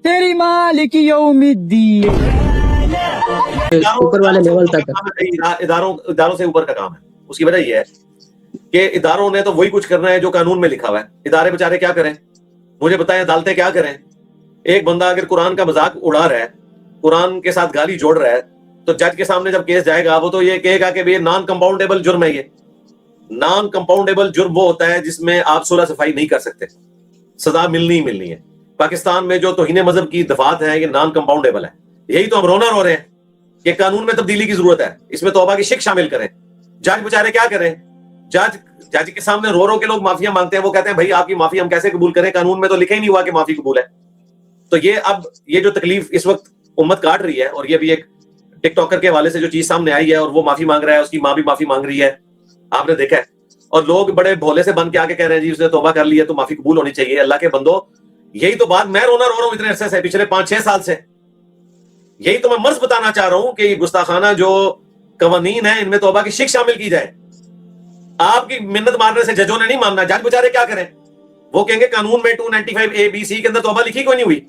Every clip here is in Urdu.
تیری مالک یوم الدین. اوپر والے لیول تک اداروں سے اوپر کا کام ہے. اس کی وجہ یہ ہے کہ اداروں نے تو وہی کچھ کرنا ہے جو قانون میں لکھا ہوا ہے. ادارے بیچارے کیا کریں؟ مجھے بتائیں عدالتیں کیا کریں؟ ایک بندہ اگر قرآن کا مذاق اڑا رہا ہے, قرآن کے ساتھ گالی جوڑ رہا ہے, تو جج کے سامنے جب کیس جائے گا وہ تو یہ کہے گا کہ یہ نان کمپاؤنڈیبل جرم ہے. یہ نان کمپاؤنڈیبل جرم وہ ہوتا ہے جس میں آپ صلح صفائی نہیں کر سکتے, سزا ملنی ہی ملنی ہے. پاکستان میں جو توہین مذہب کی دفعات ہیں یہ نان کمپاؤنڈیبل ہے. یہی تو ہم رونا رو رہے ہیں کہ قانون میں تبدیلی کی ضرورت ہے, اس میں توبہ کی شک شامل کریں. جج بیچارے کیا کریں؟ جج کے سامنے رو رو کے لوگ معافیاں مانگتے ہیں. وہ کہتے ہیں بھائی آپ کی معافی ہم کیسے قبول کریں, قانون میں تو لکھا ہی نہیں ہوا کہ معافی قبول ہے. تو یہ جو تکلیف اس وقت امت کاٹ رہی ہے, اور یہ بھی ایک ٹک ٹاکر کے حوالے سے جو چیز سامنے آئی ہے, اور وہ معافی مانگ رہا ہے, اس کی ماں بھی معافی مانگ رہی ہے, آپ نے دیکھا ہے. اور لوگ بڑے بھولے سے بن کے آگے کہہ رہے ہیں جی اس نے توبہ کر لی ہے تو معافی قبول ہونی چاہیے. اللہ کے بندو, یہی تو بات میں رونا رو رہا ہوں اتنے عرصے سے, پچھلے 5-6 سال سے. یہی تو میں مرض بتانا چاہ رہا ہوں کہ یہ گستاخانہ جو قوانین ہیں ان میں توبہ کی شک شامل کی جائے. آپ کی منت مارنے سے ججوں نے نہیں ماننا. جج بیچارے کیا کریں؟ وہ کہیں گے قانون میں 295A-B-C کے اندر توبہ لکھی کوئی نہیں ہوئی.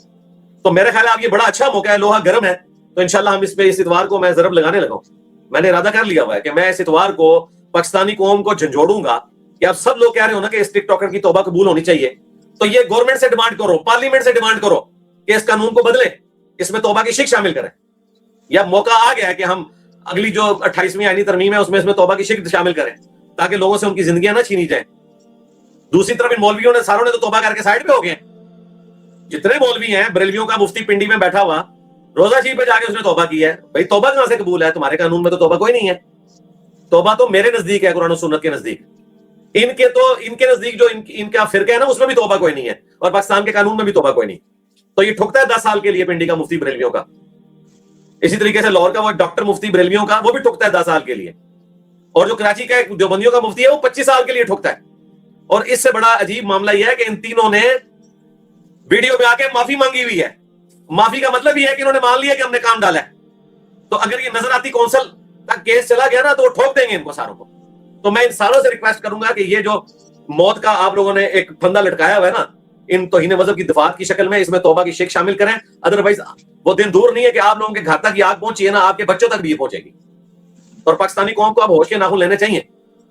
تو میرا خیال ہے اب یہ بڑا اچھا موقع ہے, لوہا گرم ہے, تو انشاءاللہ ہم اس پہ اس اتوار کو میں ضرب لگانے لگا ہوں. میں نے ارادہ کر لیا ہوا ہے کہ میں اس اتوار کو پاکستانی قوم کو جھنجھوڑوں گا کہ اب سب لوگ کہہ رہے ہو نا کہ اس ٹک ٹاکر کی توبہ قبول ہونی چاہیے, تو یہ گورنمنٹ سے ڈیمانڈ کرو, پارلیمنٹ سے ڈیمانڈ کرو کہ اس قانون کو بدلیں, اس میں توبہ کی شک شامل کریں. یا موقع آ گیا ہے کہ ہم اگلی جو 28ویں آئینی ترمیم ہے اس میں توبہ کی شک شامل کریں تاکہ لوگوں سے ان کی زندگیاں نہ چھینی جائیں. دوسری طرف ان مولویوں نے ساروں نے تو توبہ کر کے سائڈ پہ ہو گئے. جتنے مولوی ہیں, بریلویوں کا مفتی پنڈی میں بیٹھا ہوا روزہ شریف پہ جا کے اس نے توبہ کی ہے. بھائی توبہ کہاں سے قبول ہے؟ تمہارے قانون میں تو توبہ کوئی نہیں ہے. توبہ تو میرے نزدیک ہے, قرآن و سنت کے نزدیک. ان کے نزدیک جو ان کا فرقہ ہے نا اس میں بھی توبہ کوئی نہیں ہے, اور پاکستان کے قانون میں بھی توبہ کوئی نہیں. تو یہ ٹھکتا ہے 10 سال کے لیے پنڈی کا مفتی بریلویوں کا. اسی طریقے سے لاہور کا وہ ڈاکٹر مفتی بریلویوں کا, وہ بھی ٹھکتا ہے 10 سال کے لیے. اور جو کراچی کا دیوبندیوں کا مفتی ہے وہ 25 سال کے لیے ٹھکتا ہے. اور اس سے بڑا عجیب معاملہ یہ ہے کہ ان تینوں نے ویڈیو میں آ کے معافی مانگی ہوئی ہے. معافی کا مطلب یہ ہے کہ انہوں نے مان لیا کہ ہم نے کام ڈالا ہے. تو اگر یہ نظر آتی کونسل تک کیس چلا گیا نا تو وہ ٹھوک دیں گے ان کو ساروں کو. تو میں ان ساروں سے ریکویسٹ کروں گا کہ یہ جو موت کا آپ لوگوں نے ایک پھندا لٹکایا ہوا ہے نا ان توہین مذہب کی دفعات کی شکل میں, اس میں توبہ کی شک شامل کریں. ادروائز وہ دن دور نہیں ہے کہ آپ لوگوں کے گھر تک یہ آگ پہنچی ہے نا, آپ کے بچوں تک بھی یہ پہنچے گی. اور پاکستانی قوم کو اب ہوش کے ناخن لینے چاہیے.